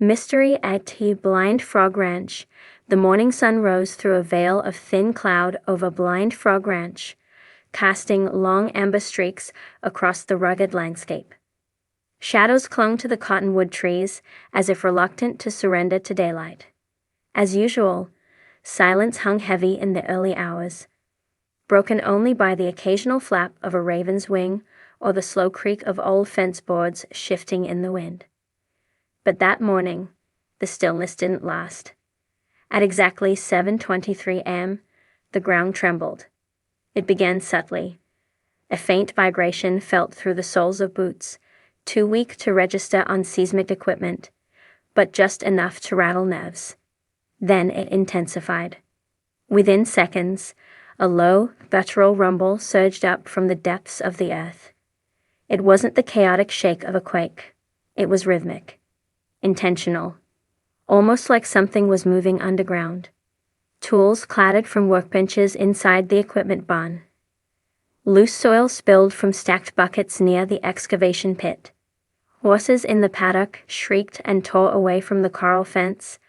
Mystery at the Blind Frog Ranch. The morning sun rose through a veil of thin cloud over Blind Frog Ranch, casting long amber streaks across the rugged landscape. Shadows clung to the cottonwood trees as if reluctant to surrender to daylight. As usual, silence hung heavy in the early hours, broken only by the occasional flap of a raven's wing or the slow creak of old fence boards shifting in the wind. But that morning, the stillness didn't last. At exactly 7:23 a.m., the ground trembled. It began subtly. A faint vibration felt through the soles of boots, too weak to register on seismic equipment, but just enough to rattle nerves. Then it intensified. Within seconds, a low, guttural rumble surged up from the depths of the earth. It wasn't the chaotic shake of a quake. It was rhythmic, intentional, almost like something was moving underground. Tools clattered from workbenches inside the equipment barn. Loose soil spilled from stacked buckets near the excavation pit. Horses in the paddock shrieked and tore away from the corral fence,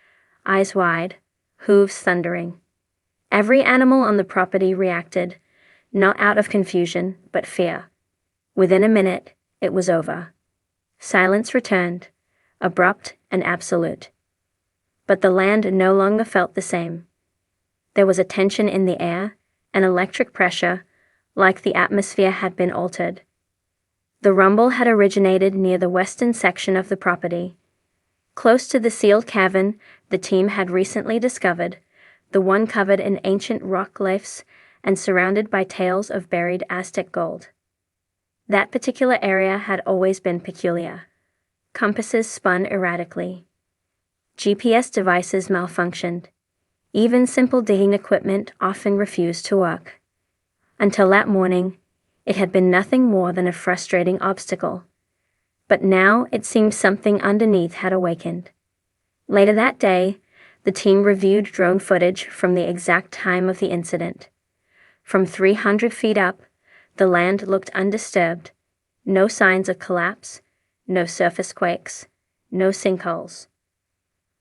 eyes wide, hooves thundering. Every animal on the property reacted, not out of confusion, but fear. Within a minute, it was over. Silence returned, abrupt and absolute. But the land no longer felt the same. There was a tension in the air, an electric pressure, like the atmosphere had been altered. The rumble had originated near the western section of the property, close to the sealed cavern the team had recently discovered, the one covered in ancient rock glyphs and surrounded by tales of buried Aztec gold. That particular area had always been peculiar. Compasses spun erratically. GPS devices malfunctioned. Even simple digging equipment often refused to work. Until that morning, it had been nothing more than a frustrating obstacle. But now it seemed something underneath had awakened. Later that day, the team reviewed drone footage from the exact time of the incident. From 300 feet up, the land looked undisturbed. No signs of collapse, no surface quakes, no sinkholes.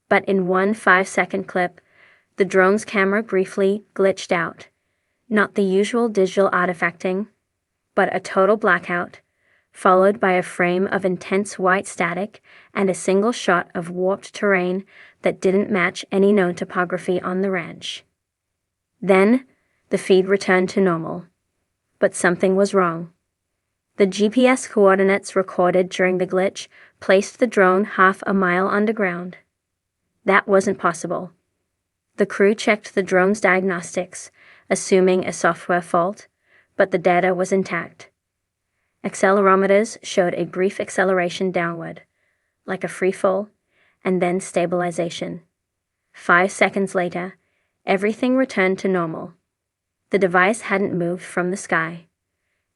But in one 5-second clip, the drone's camera briefly glitched out. Not the usual digital artifacting, but a total blackout, followed by a frame of intense white static and a single shot of warped terrain that didn't match any known topography on the ranch. Then, the feed returned to normal. But something was wrong. The GPS coordinates recorded during the glitch placed the drone half a mile underground. That wasn't possible. The crew checked the drone's diagnostics, assuming a software fault, but the data was intact. Accelerometers showed a brief acceleration downward, like a free fall, and then stabilization. 5 seconds later, everything returned to normal. The device hadn't moved from the sky,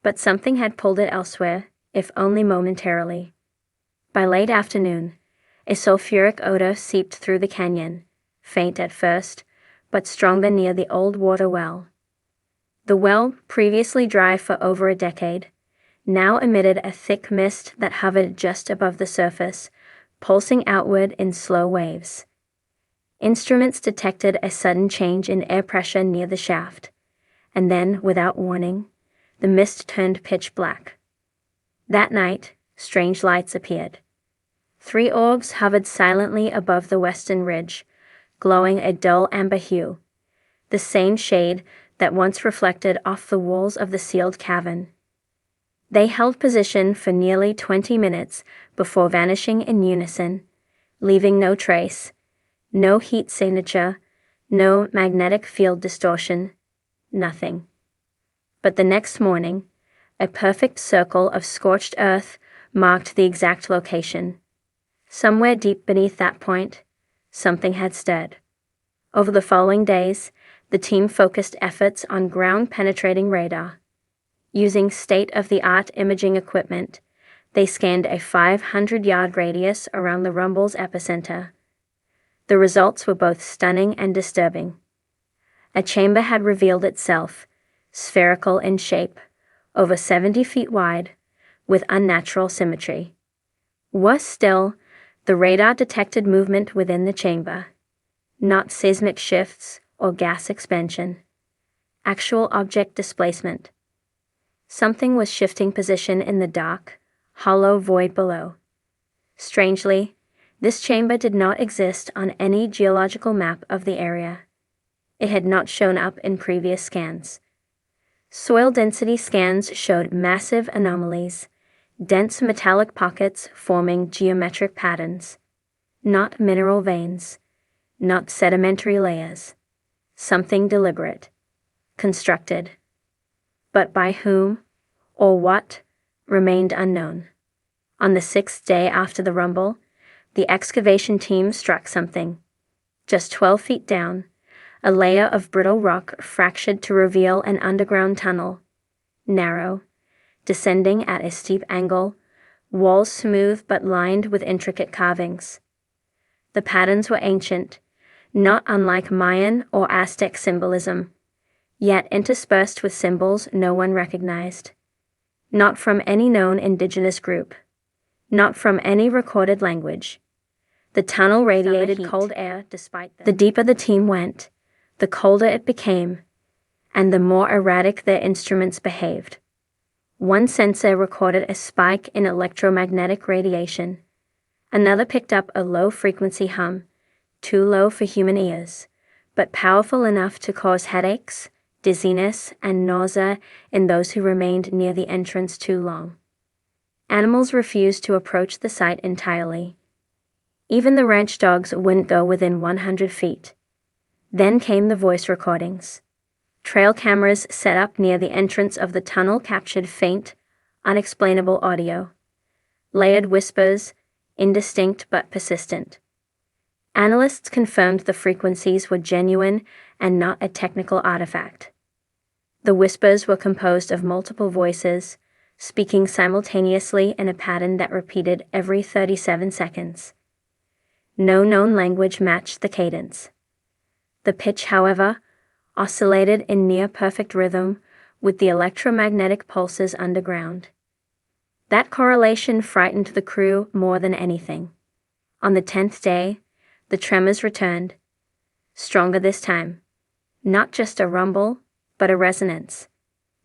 but something had pulled it elsewhere, if only momentarily. By late afternoon, a sulfuric odor seeped through the canyon, faint at first, but stronger near the old water well. The well, previously dry for over a decade, now emitted a thick mist that hovered just above the surface, pulsing outward in slow waves. Instruments detected a sudden change in air pressure near the shaft, and then, without warning, the mist turned pitch black. That night, strange lights appeared. 3 orbs hovered silently above the western ridge, glowing a dull amber hue, the same shade that once reflected off the walls of the sealed cavern. They held position for nearly 20 minutes before vanishing in unison, leaving no trace, no heat signature, no magnetic field distortion, nothing. But the next morning, a perfect circle of scorched earth marked the exact location. Somewhere deep beneath that point, something had stirred. Over the following days, the team focused efforts on ground-penetrating radar. Using state-of-the-art imaging equipment, they scanned a 500-yard radius around the rumble's epicenter. The results were both stunning and disturbing. A chamber had revealed itself, spherical in shape, over 70 feet wide, with unnatural symmetry. Worse still, The radar detected movement within the chamber, not seismic shifts or gas expansion. Actual object displacement. Something was shifting position in the dark, hollow void below. Strangely, this chamber did not exist on any geological map of the area. It had not shown up in previous scans. Soil density scans showed massive anomalies, dense metallic pockets forming geometric patterns. Not mineral veins, not sedimentary layers. Something deliberate, constructed. But by whom, or what, remained unknown. On the 6th day after the rumble, the excavation team struck something. Just 12 feet down, a layer of brittle rock fractured to reveal an underground tunnel. Narrow, descending at a steep angle, walls smooth but lined with intricate carvings. The patterns were ancient, not unlike Mayan or Aztec symbolism, yet interspersed with symbols no one recognized. Not from any known indigenous group. Not from any recorded language. The tunnel radiated cold air despite them. The deeper the team went, the colder it became, and the more erratic their instruments behaved. One sensor recorded a spike in electromagnetic radiation. Another picked up a low-frequency hum, too low for human ears, but powerful enough to cause headaches, dizziness, and nausea in those who remained near the entrance too long. Animals refused to approach the site entirely. Even the ranch dogs wouldn't go within 100 feet. Then came the voice recordings. Trail cameras set up near the entrance of the tunnel captured faint, unexplainable audio. Layered whispers, indistinct but persistent. Analysts confirmed the frequencies were genuine and not a technical artifact. The whispers were composed of multiple voices, speaking simultaneously in a pattern that repeated every 37 seconds. No known language matched the cadence. The pitch, however, oscillated in near-perfect rhythm with the electromagnetic pulses underground. That correlation frightened the crew more than anything. On the 10th day, the tremors returned. Stronger this time. Not just a rumble, but a resonance.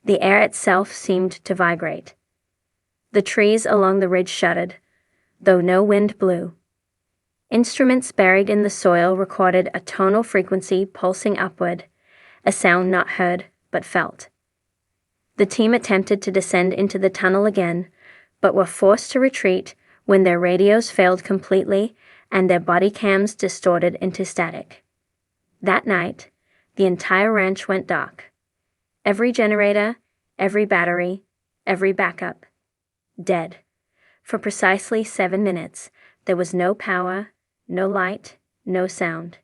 The air itself seemed to vibrate. The trees along the ridge shuddered, though no wind blew. Instruments buried in the soil recorded a tonal frequency pulsing upward, a sound not heard, but felt. The team attempted to descend into the tunnel again, but were forced to retreat when their radios failed completely and their body cams distorted into static. That night, the entire ranch went dark. Every generator, every battery, every backup. Dead. For precisely 7 minutes, there was no power, no light, no sound.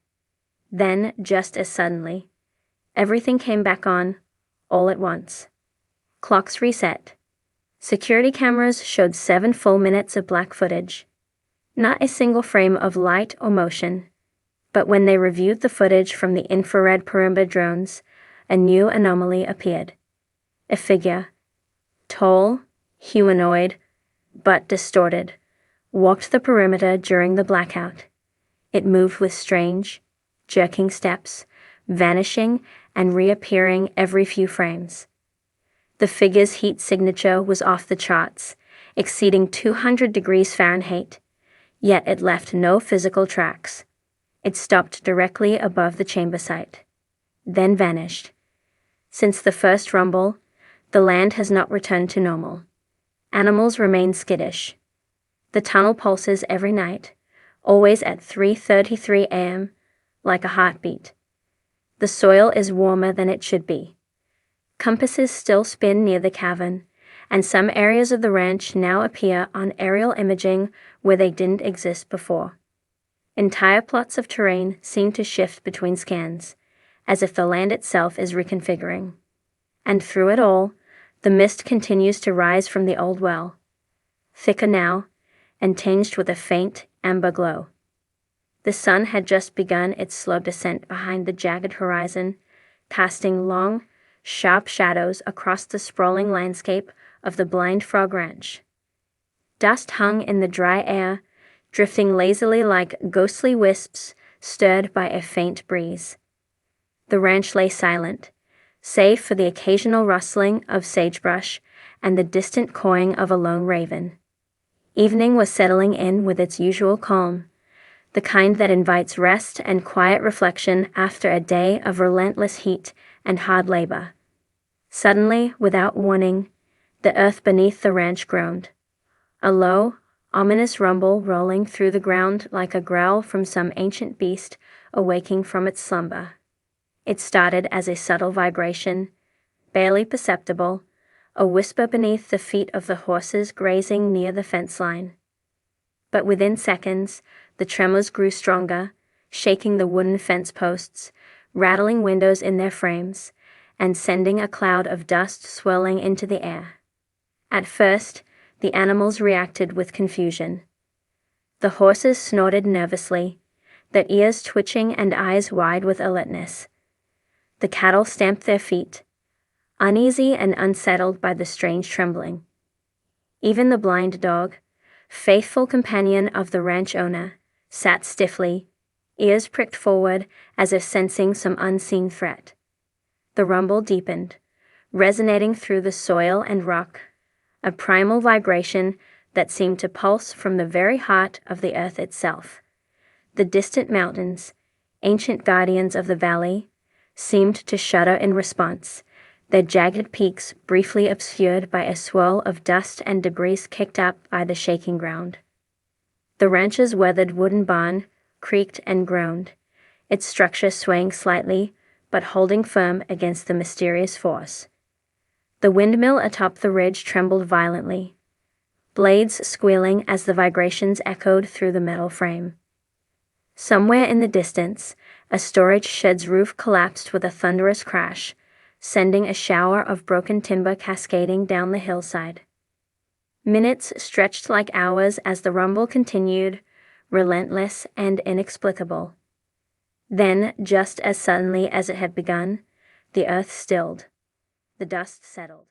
Then, just as suddenly, everything came back on, all at once. Clocks reset. Security cameras showed 7 full minutes of black footage. Not a single frame of light or motion. But when they reviewed the footage from the infrared perimeter drones, a new anomaly appeared. A figure, tall, humanoid, but distorted, walked the perimeter during the blackout. It moved with strange, jerking steps, vanishing and reappearing every few frames. The figure's heat signature was off the charts, exceeding 200 degrees Fahrenheit, yet it left no physical tracks. It stopped directly above the chamber site, then vanished. Since the first rumble, the land has not returned to normal. Animals remain skittish. The tunnel pulses every night, always at 3:33 a.m., like a heartbeat. The soil is warmer than it should be. Compasses still spin near the cavern, and some areas of the ranch now appear on aerial imaging where they didn't exist before. Entire plots of terrain seem to shift between scans, as if the land itself is reconfiguring. And through it all, the mist continues to rise from the old well, thicker now, and tinged with a faint amber glow. The sun had just begun its slow descent behind the jagged horizon, casting long, sharp shadows across the sprawling landscape of the Blind Frog Ranch. Dust hung in the dry air, drifting lazily like ghostly wisps stirred by a faint breeze. The ranch lay silent, save for the occasional rustling of sagebrush and the distant cawing of a lone raven. Evening was settling in with its usual calm, the kind that invites rest and quiet reflection after a day of relentless heat and hard labor. Suddenly, without warning, the earth beneath the ranch groaned. A low, ominous rumble rolling through the ground like a growl from some ancient beast awaking from its slumber. It started as a subtle vibration, barely perceptible, a whisper beneath the feet of the horses grazing near the fence line. But within seconds, the tremors grew stronger, shaking the wooden fence posts, rattling windows in their frames, and sending a cloud of dust swirling into the air. At first, the animals reacted with confusion. The horses snorted nervously, their ears twitching and eyes wide with alertness. The cattle stamped their feet, uneasy and unsettled by the strange trembling. Even the blind dog, faithful companion of the ranch owner, sat stiffly, ears pricked forward as if sensing some unseen threat. The rumble deepened, resonating through the soil and rock, a primal vibration that seemed to pulse from the very heart of the earth itself. The distant mountains, ancient guardians of the valley, seemed to shudder in response, their jagged peaks briefly obscured by a swirl of dust and debris kicked up by the shaking ground. The ranch's weathered wooden barn creaked and groaned, its structure swaying slightly but holding firm against the mysterious force. The windmill atop the ridge trembled violently, blades squealing as the vibrations echoed through the metal frame. Somewhere in the distance, a storage shed's roof collapsed with a thunderous crash, sending a shower of broken timber cascading down the hillside. Minutes stretched like hours as the rumble continued, relentless and inexplicable. Then, just as suddenly as it had begun, the earth stilled. The dust settled.